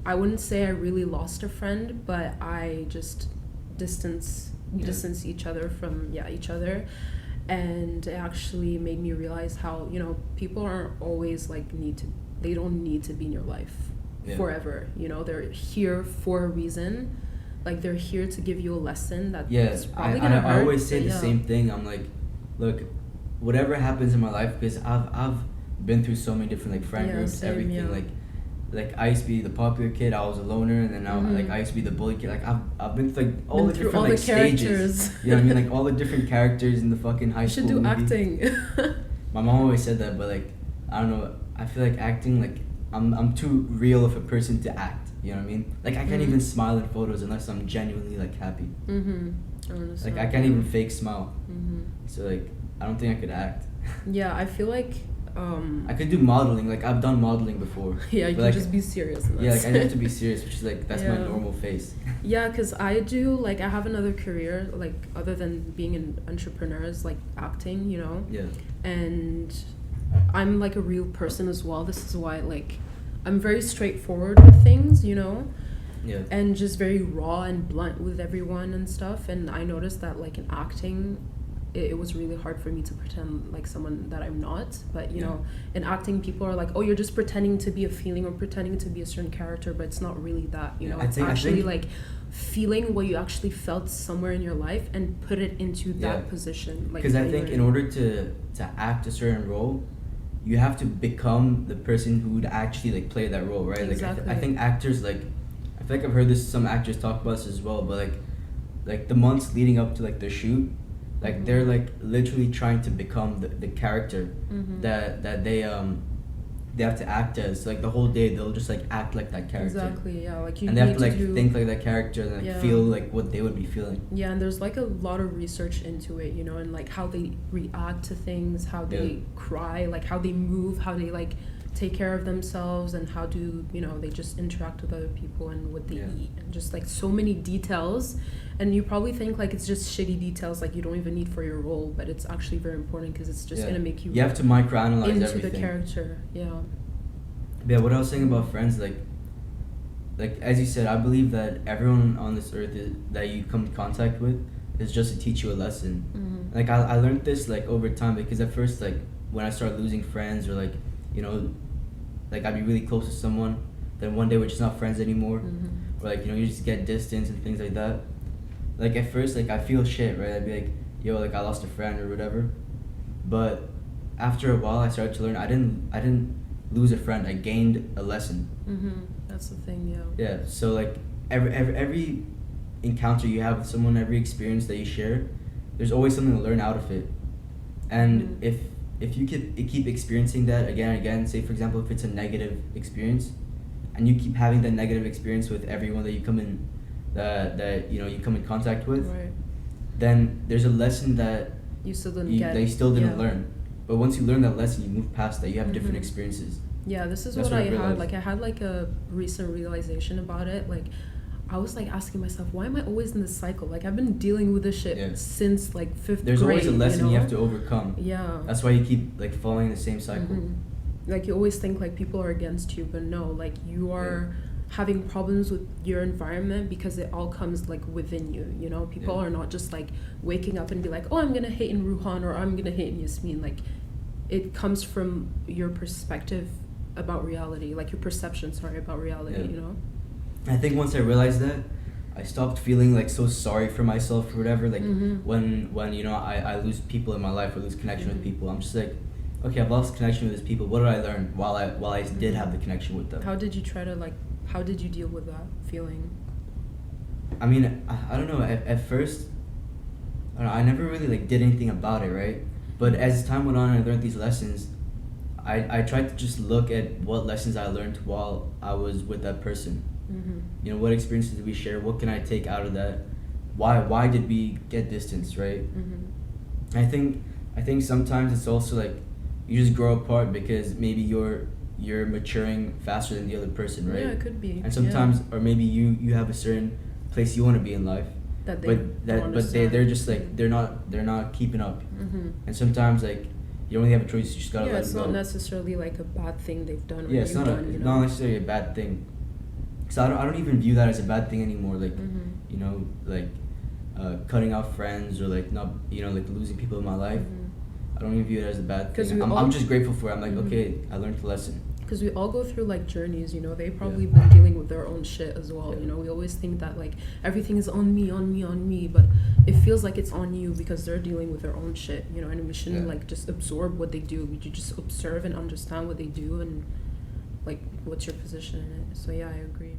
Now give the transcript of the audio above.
I wouldn't say I really lost a friend, but I just distance each other from each other. And it actually made me realize how, people aren't always like they don't need to be in your life forever. They're here for a reason. Like, they're here to give you a lesson that is probably gonna hurt. I always say the same thing. I'm like, look, whatever happens in my life, because I've been through so many different like friend groups, everything. Like I used to be the popular kid, I was a loner, and then now like I used to be the bully kid. Like I've been through like all the different like stages. You know what I mean? Like all the different characters in the fucking high school. You should do movie. acting. My mom always said that, but like I don't know. I feel like acting, like I'm too real of a person to act. You know what I mean? Like I can't even smile in photos unless I'm genuinely like happy. Like I can't even fake smile. So like I don't think I could act. Yeah, I feel like I could do modeling. Like I've done modeling before. Yeah, you can just be serious. Yeah, like I have to be serious, which is like that's my normal face. Yeah, because I have another career like other than being an entrepreneur, is like acting. Yeah. And I'm like a real person as well. This is why like I'm very straightforward with things, Yeah. and just very raw and blunt with everyone and stuff. And I noticed that like in acting, it was really hard for me to pretend like someone that I'm not. But in acting, people are like, oh, you're just pretending to be a feeling or pretending to be a certain character, but it's not really that. It's actually like feeling what you actually felt somewhere in your life and put it into that position. Like, because I think in order to act a certain role, you have to become the person who would actually like play that role, right? Exactly. Like I think actors, like I feel like I've heard some actors talk about this as well, but like the months leading up to like the shoot, like they're like literally trying to become the character that they have to act as. Like the whole day they'll just like act like that character. Exactly, yeah. Like you and they have to like think like that character and like feel like what they would be feeling. Yeah, and there's like a lot of research into it, and like how they react to things, how they cry, like how they move, how they like take care of themselves, and how do they just interact with other people and what they eat, and just like so many details. And you probably think like it's just shitty details like you don't even need for your role, but it's actually very important because it's just gonna make you have to microanalyze into everything. The character. Yeah, what I was saying about friends, like as you said, I believe that everyone on this earth that you come in contact with is just to teach you a lesson. Like I learned this like over time, because at first like when I started losing friends, or like like I'd be really close to someone, then one day we're just not friends anymore, or like you just get distance and things like that. Like at first, like I feel shit, right? I'd be like, yo, like I lost a friend or whatever. But after a while, I started to learn I didn't lose a friend. I gained a lesson. That's the thing, Yeah. So like every encounter you have with someone, every experience that you share, there's always something to learn out of it. And if you keep experiencing that again and again, say for example if it's a negative experience, and you keep having that negative experience with everyone that you come in that you come in contact with, right, then there's a lesson that you still didn't learn. But once you learn that lesson, you move past that. You have different experiences. Yeah, this is what I had. Like I had like a recent realization about it. Like I was like asking myself, why am I always in this cycle? Like I've been dealing with this shit since like 5th grade. There's always a lesson you have to overcome. Yeah. That's why you keep like following the same cycle. Like you always think like people are against you, but no, like you are having problems with your environment because it all comes like within you. People are not just like waking up and be like, oh, I'm gonna hate in Ruhan or I'm gonna hate in Yasmin. Like it comes from your perspective about reality, like your perception about reality. I think once I realized that, I stopped feeling like so sorry for myself or whatever. Like when I lose people in my life or lose connection with people, I'm just like, okay, I've lost connection with these people. What did I learn while I did have the connection with them? How did you deal with that feeling? I mean, I don't know. At first, I never really like did anything about it, right? But as time went on and I learned these lessons, I tried to just look at what lessons I learned while I was with that person. What experiences did we share? What can I take out of that? Why did we get distance, right? I think sometimes it's also like you just grow apart because maybe you're maturing faster than the other person, right? Yeah, it could be. And sometimes, or maybe you have a certain place you want to be in life, but they're just like they're not keeping up. And sometimes like you don't really have a choice. You just gotta let it go. It's not necessarily like a bad thing they've done. Yeah, it's not necessarily a bad thing. because I don't even view that as a bad thing anymore. Like, Mm-hmm. you know, like cutting out friends or like not, you know, like losing people in my life. Mm-hmm. I don't even view it as a bad 'Cause thing. we all- I'm just grateful for it. I'm like, Mhm. okay, I learned the lesson. Because we all go through like journeys, you know. They've probably Yeah. been dealing with their own shit as well. Yeah. You know, we always think that like everything is on me, on me, on me, but it feels like it's on you because they're dealing with their own shit. You know, and we shouldn't Yeah. like just absorb what they do. We should just observe and understand what they do and like what's your position in it. So yeah, I agree.